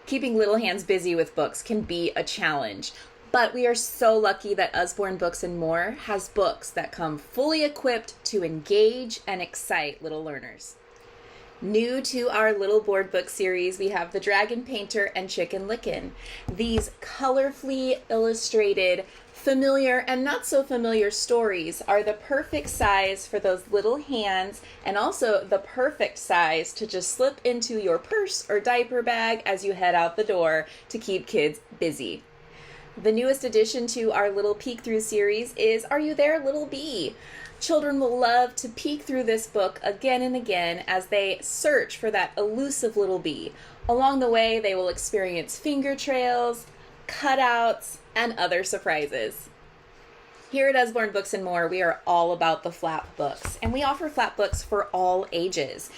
Keeping little hands busy with books can be a challenge, but we are so lucky that Usborne Books More has books that come fully equipped to engage and excite little learners. New to our Little Board Book series, we have The Dragon Painter and Chicken Licken. These colorfully illustrated, familiar and not so familiar stories are the perfect size for those little hands, and also the perfect size to just slip into your purse or diaper bag as you head out the door to keep kids busy. The newest addition to our Little Peek Through series is Are You There, Little Bee? Children will love to peek through this book again and again as they search for that elusive little bee. Along the way, they will experience finger trails, cutouts, and other surprises. Here at Usborne Books More, we are all about the flap books, and we offer flap books for all ages.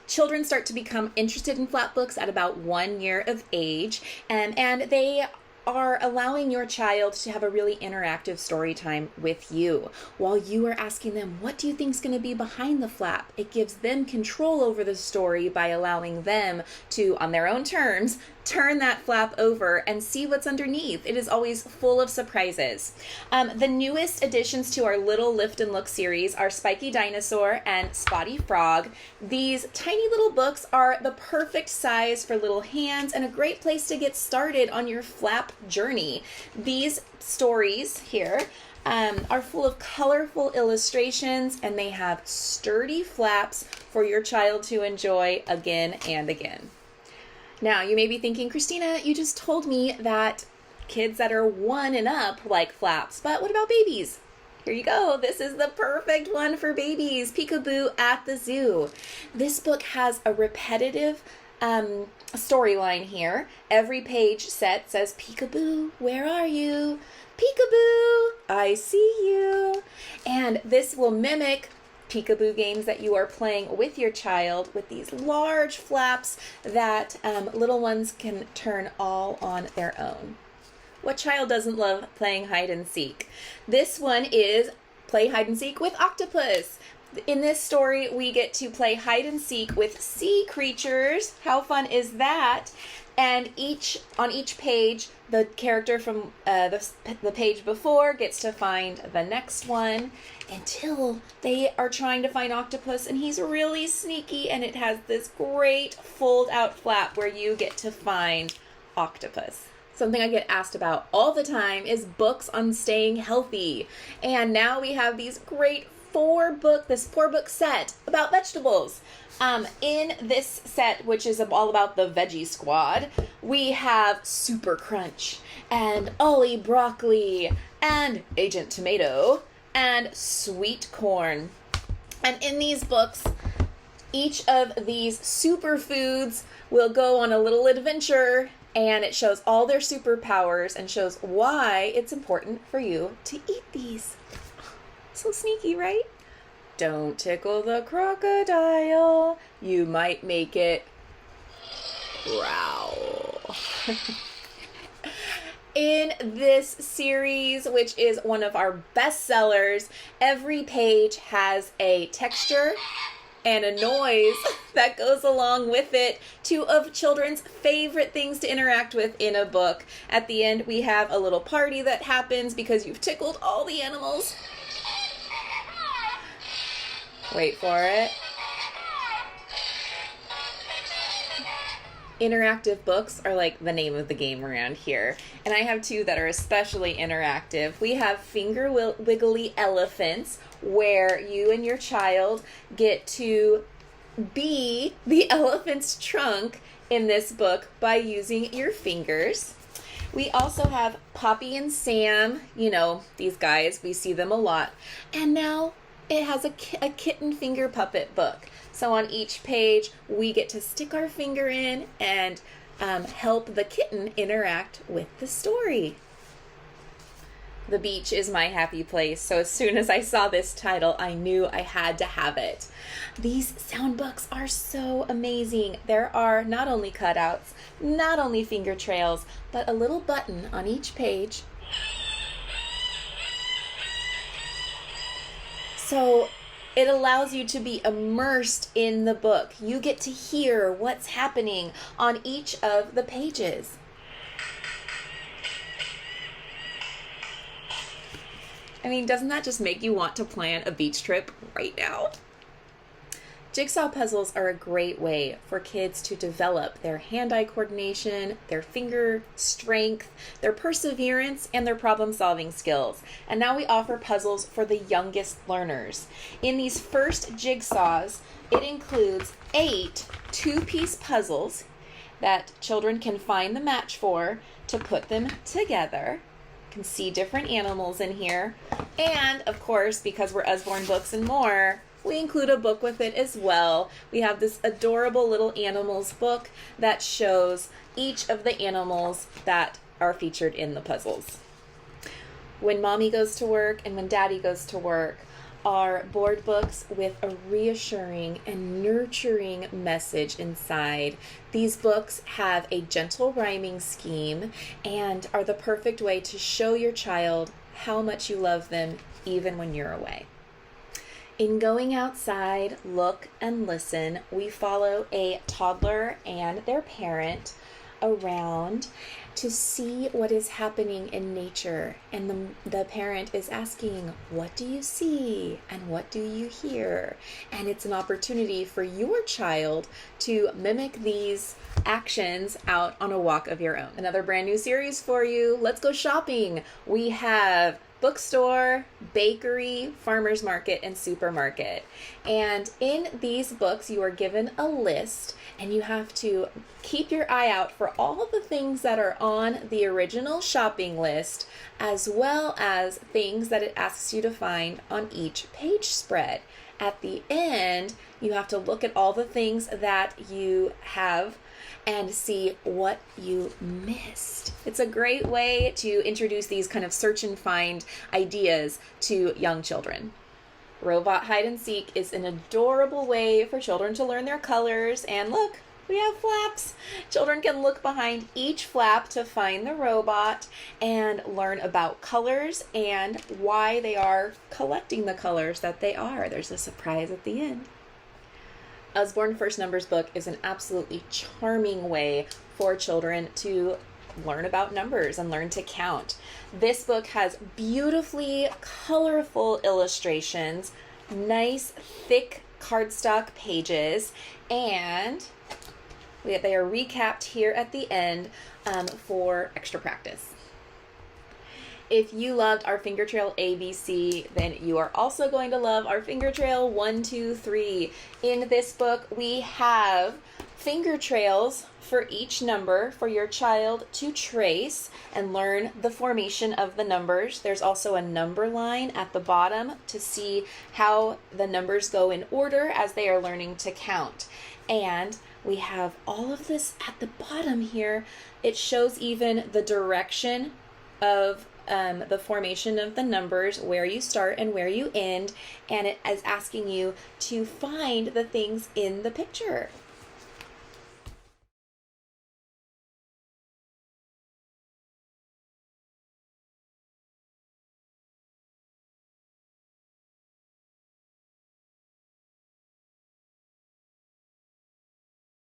Children start to become interested in flap books at about 1 year of age, and they are allowing your child to have a really interactive story time with you. While you are asking them, what do you think is going to be behind the flap? It gives them control over the story by allowing them to, on their own terms, turn that flap over and see what's underneath. It is always full of surprises. The newest additions to our Little Lift and Look series are Spiky Dinosaur and Spotty Frog. These tiny little books are the perfect size for little hands and a great place to get started on your flap journey. These stories here are full of colorful illustrations, and they have sturdy flaps for your child to enjoy again and again. Now, you may be thinking, Christina, you just told me that kids that are 1 and up like flaps, but what about babies? Here you go. This is the perfect one for babies, Peekaboo at the Zoo. This book has a repetitive storyline here. Every page set says, Peekaboo, where are you? Peekaboo, I see you. And this will mimic peekaboo games that you are playing with your child with these large flaps that little ones can turn all on their own. What child doesn't love playing hide and seek? This one is Play Hide and Seek with Octopus. In this story, we get to play hide and seek with sea creatures. How fun is that? And on each page, the character from the page before gets to find the next one until they are trying to find Octopus, and he's really sneaky, and it has this great fold-out flap where you get to find Octopus. Something I get asked about all the time is books on staying healthy. And now we have these great this 4-book set about vegetables. In this set, which is all about the Veggie Squad, we have Super Crunch and Ollie Broccoli and Agent Tomato and Sweet Corn. And in these books, each of these superfoods will go on a little adventure, and it shows all their superpowers and shows why it's important for you to eat these. So sneaky, right? Don't tickle the crocodile. You might make it growl. In this series, which is one of our bestsellers, every page has a texture and a noise that goes along with it, 2 of children's favorite things to interact with in a book. At the end, we have a little party that happens because you've tickled all the animals. Wait for it. Interactive books are like the name of the game around here. And I have 2 that are especially interactive. We have Finger Wiggly Elephants, where you and your child get to be the elephant's trunk in this book by using your fingers. We also have Poppy and Sam, these guys, we see them a lot. And now it has a kitten finger puppet book. So on each page, we get to stick our finger in and help the kitten interact with the story. The beach is my happy place, so as soon as I saw this title, I knew I had to have it. These sound books are so amazing. There are not only cutouts, not only finger trails, but a little button on each page. So It allows you to be immersed in the book. You get to hear what's happening on each of the pages. I mean, doesn't that just make you want to plan a beach trip right now? Jigsaw puzzles are a great way for kids to develop their hand-eye coordination, their finger strength, their perseverance, and their problem-solving skills. And now we offer puzzles for the youngest learners. In these first jigsaws, it includes 8 two-piece puzzles that children can find the match for to put them together. You can see different animals in here. And, of course, because we're Usborne Books and More, we include a book with it as well. We have this adorable little animals book that shows each of the animals that are featured in the puzzles. When mommy goes to work and when daddy goes to work are board books with a reassuring and nurturing message inside. These books have a gentle rhyming scheme and are the perfect way to show your child how much you love them even when you're away. In Going Outside, Look and Listen, we follow a toddler and their parent around to see what is happening in nature. And the parent is asking, what do you see and what do you hear? And it's an opportunity for your child to mimic these actions out on a walk of your own. Another brand new series for you. Let's go shopping. We have bookstore, bakery, farmer's market, and supermarket. And in these books, you are given a list and you have to keep your eye out for all of the things that are on the original shopping list, as well as things that it asks you to find on each page spread. At the end, you have to look at all the things that you have and see what you missed. It's a great way to introduce these kind of search and find ideas to young children. Robot Hide and Seek is an adorable way for children to learn their colors. And look, we have flaps. Children can look behind each flap to find the robot and learn about colors and why they are collecting the colors that they are. There's a surprise at the end. Usborne First Numbers book is an absolutely charming way for children to learn about numbers and learn to count. This book has beautifully colorful illustrations, nice thick cardstock pages, and they are recapped here at the end for extra practice. If you loved our finger trail ABC, then you are also going to love our finger trail 1, 2, 3. In this book, we have finger trails for each number for your child to trace and learn the formation of the numbers. There's also a number line at the bottom to see how the numbers go in order as they are learning to count. And we have all of this at the bottom here. It shows even the direction of the formation of the numbers, where you start and where you end, and it is asking you to find the things in the picture.